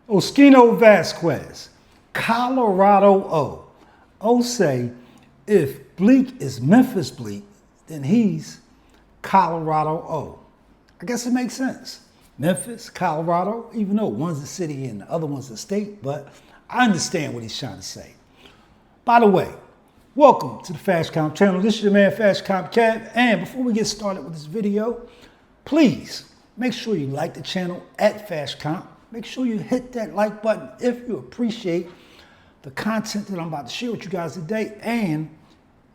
Oschino Vasquez, Colorado O. O say, if Bleak is Memphis Bleak, then he's Colorado O. I guess it makes sense. Memphis, Colorado, even though one's a city and the other one's a state, but I understand what he's trying to say. By the way, welcome to the Fashcomp channel. This is your man Fashcomp Cab, and before we get started with this video, please make sure you like the channel at Fashcomp. Make sure you hit that like button if you appreciate the content that I'm about to share with you guys today, and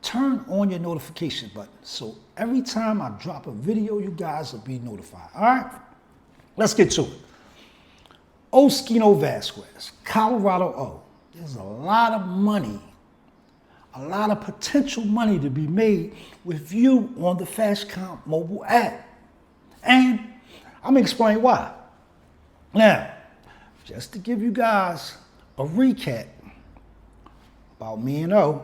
turn on your notification button so every time I drop a video, you guys will be notified. All right, let's get to it. Oschino Vasquez, Colorado O. There's a lot of money, a lot of potential money to be made with you on the Fashcomp mobile app. And I'm going to explain why. Now, just to give you guys a recap about me and O,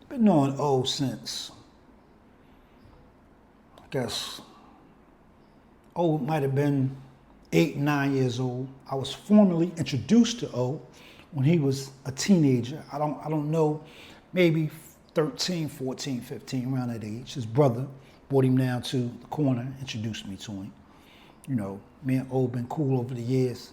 I've been knowing O since, I guess, O might have been 8, 9 years old. I was formally introduced to O when he was a teenager. I don't know, maybe 13, 14, 15, around that age. His brother brought him down to the corner, introduced me to him. You know, me and O been cool over the years.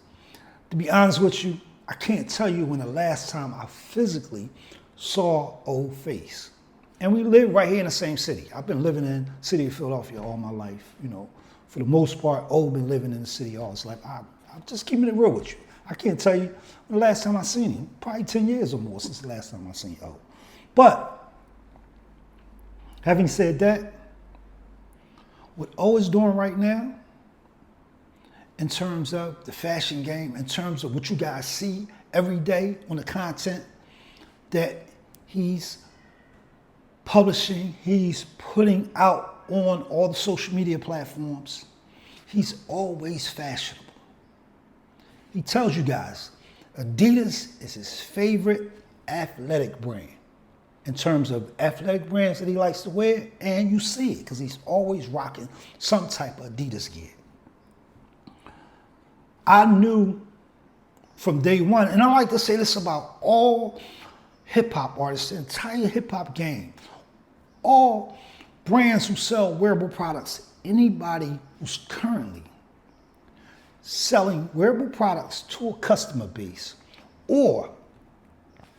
To be honest with you, I can't tell you when the last time I physically saw O face. And we live right here in the same city. I've been living in the city of Philadelphia all my life. You know, for the most part, O been living in the city all his life. I'm just keeping it real with you. I can't tell you when the last time I seen him. Probably 10 years or more since the last time I seen O. But having said that, what O is doing right now, in terms of the fashion game, in terms of what you guys see every day on the content that he's publishing, he's putting out on all the social media platforms, he's always fashionable. He tells you guys, Adidas is his favorite athletic brand in terms of athletic brands that he likes to wear, and you see it because he's always rocking some type of Adidas gear. I knew from day one, and I like to say this about all hip-hop artists, the entire hip-hop game, all brands who sell wearable products, anybody who's currently selling wearable products to a customer base, or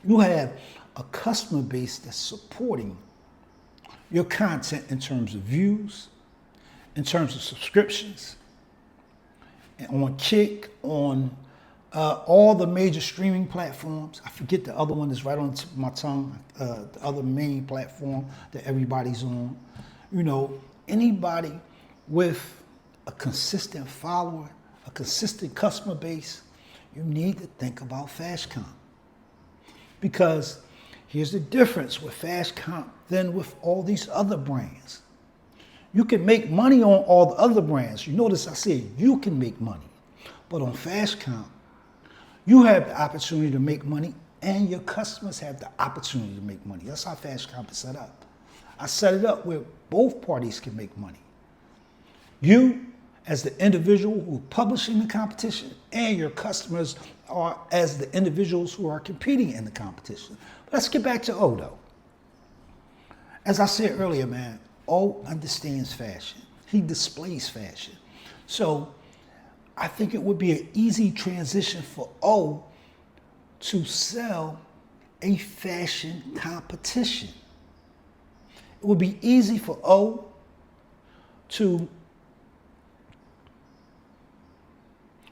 you have a customer base that's supporting your content in terms of views, in terms of subscriptions, on Kick, on all the major streaming platforms. I forget the other one that's right on the tip of my tongue, the other main platform that everybody's on. You know, anybody with a consistent follower, a consistent customer base, you need to think about Fashcomp. Because here's the difference with Fashcomp than with all these other brands. You can make money on all the other brands. You notice I said you can make money. But on Fashcomp, you have the opportunity to make money and your customers have the opportunity to make money. That's how Fashcomp is set up. I set it up where both parties can make money. You, as the individual who are publishing the competition, and your customers are as the individuals who are competing in the competition. But let's get back to O though. As I said earlier, man, O understands fashion. He displays fashion. So I think it would be an easy transition for O to sell a fashion competition. It would be easy for O to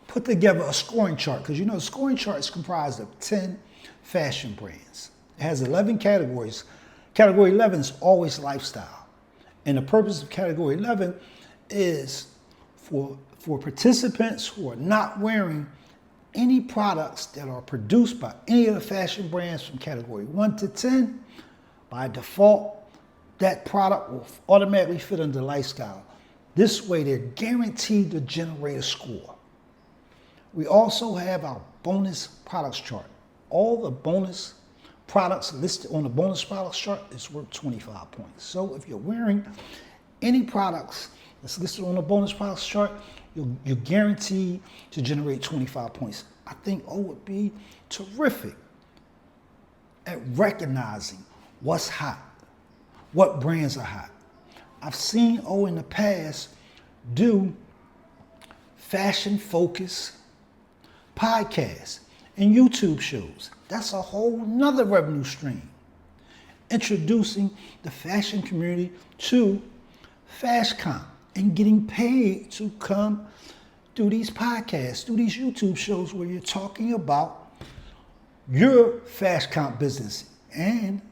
put together a scoring chart, because you know the scoring chart is comprised of 10 fashion brands. It has 11 categories. Category 11 is always lifestyle. And the purpose of category 11 is for participants who are not wearing any products that are produced by any of the fashion brands from category 1 to 10. By default, that product will automatically fit under lifestyle. This way, they're guaranteed to generate a score. We also have our bonus products chart. All the bonus products listed on the bonus products chart is worth 25 points. So if you're wearing any products that's listed on the bonus products chart, you're guaranteed to generate 25 points. I think O would be terrific at recognizing what's hot, what brands are hot. I've seen O in the past do fashion focus podcasts and YouTube shows. That's a whole nother revenue stream. Introducing the fashion community to Fashcomp and getting paid to come do these podcasts, do these YouTube shows where you're talking about your Fashcomp business and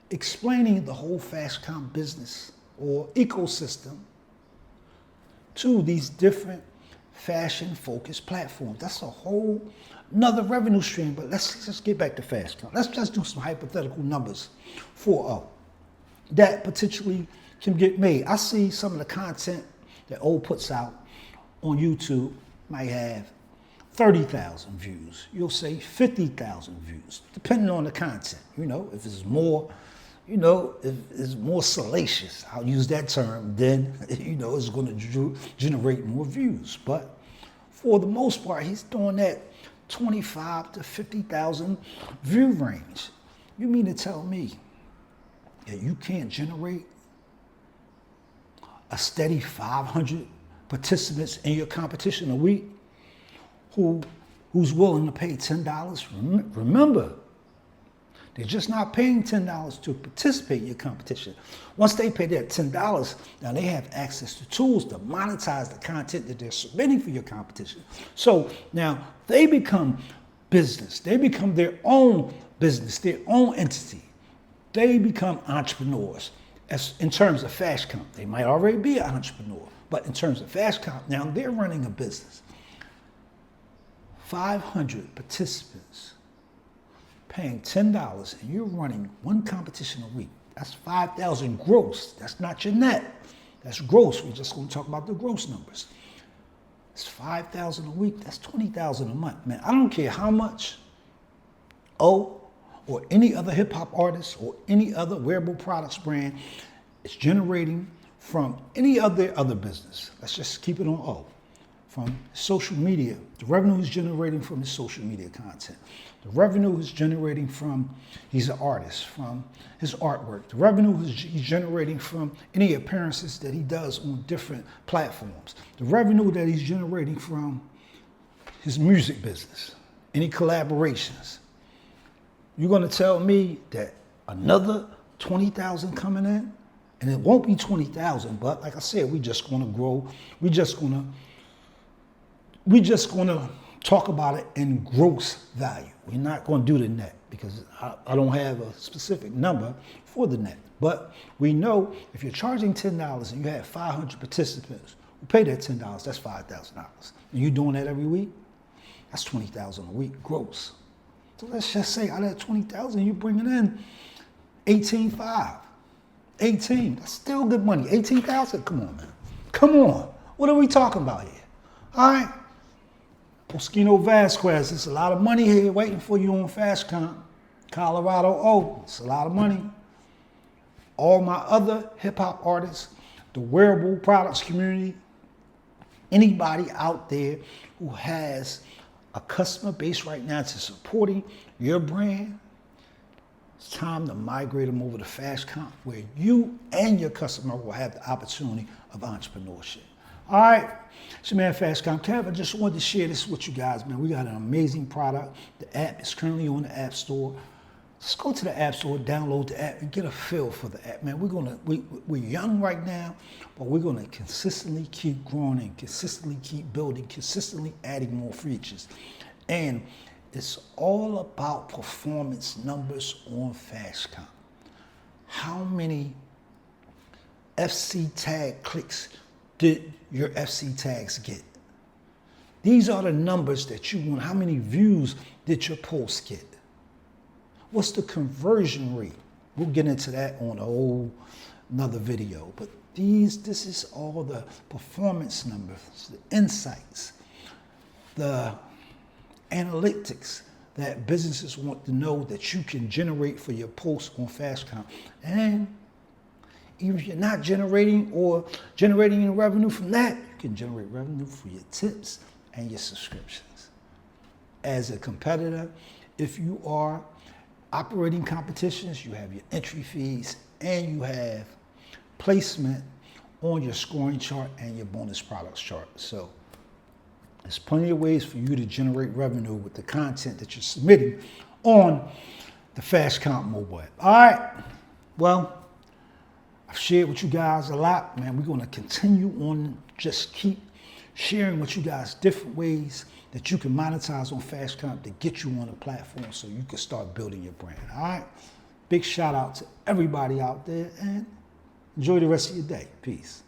explaining the whole Fashcomp business or ecosystem to these different fashion-focused platforms. That's a whole another revenue stream, but let's just get back to Fashcomp. Let's just do some hypothetical numbers for O that potentially can get made. I see some of the content that O puts out on YouTube might have 30,000 views. You'll say 50,000 views, depending on the content. You know, if it's more, you know, if it's more salacious, I'll use that term, then, you know, it's going to generate more views. But for the most part, he's doing that 25 to 50,000 view range. You mean to tell me that you can't generate a steady 500 participants in your competition a week who's willing to pay $10? Remember, they're just not paying $10 to participate in your competition. Once they pay that $10, now they have access to tools to monetize the content that they're submitting for your competition. So now they become business. They become their own business, their own entity. They become entrepreneurs. As in terms of Fashcomp, they might already be an entrepreneur, but in terms of Fashcomp, now they're running a business. 500 participants paying $10 and you're running one competition a week. That's 5,000 gross. That's not your net. That's gross. We're just going to talk about the gross numbers. It's 5,000 a week. That's 20,000 a month. Man, I don't care how much O or any other hip hop artist or any other wearable products brand is generating from any other business. Let's just keep it on O. From social media, the revenue he's generating from his social media content. The revenue he's generating from, he's an artist, from his artwork. The revenue he's generating from any appearances that he does on different platforms. The revenue that he's generating from his music business, any collaborations. You're gonna tell me that another 20,000 coming in? And it won't be 20,000, but like I said, we're just gonna grow. We're just gonna talk about it in gross value. We're not gonna do the net because I don't have a specific number for the net. But we know if you're charging $10 and you have 500 participants who pay that $10, that's $5,000. And you're doing that every week, that's 20,000 a week gross. So let's just say out of that 20,000, you're bringing in 18.5. 18, that's still good money. 18,000, come on, man. Come on. What are we talking about here? All right. Oschino Vasquez, there's a lot of money here waiting for you on Fashcomp. Colorado O, it's a lot of money. All my other hip hop artists, the wearable products community, anybody out there who has a customer base right now to supporting your brand, it's time to migrate them over to Fashcomp where you and your customer will have the opportunity of entrepreneurship. All right, it's your man Fashcomp Kev. I just wanted to share this with you guys, man. We got an amazing product. The app is currently on the App Store. Just go to the App Store, download the app, and get a feel for the app, man. We're young right now, but we're gonna consistently keep growing and consistently keep building, consistently adding more features. And it's all about performance numbers on Fashcomp. How many FC tag clicks did your FC tags get? These are the numbers that you want. How many views did your post get? What's the conversion rate? We'll get into that on a whole another video. But this is all the performance numbers, the insights, the analytics that businesses want to know that you can generate for your posts on Fashcomp. And Even if you're not generating any revenue from that, you can generate revenue for your tips and your subscriptions. As a competitor, if you are operating competitions, you have your entry fees and you have placement on your scoring chart and your bonus products chart. So there's plenty of ways for you to generate revenue with the content that you're submitting on the Fashcomp mobile app. All right. Well, I've shared with you guys a lot, man. We're going to continue on, just keep sharing with you guys different ways that you can monetize on Fashcomp to get you on the platform so you can start building your brand. All right. Big shout out to everybody out there and enjoy the rest of your day. Peace.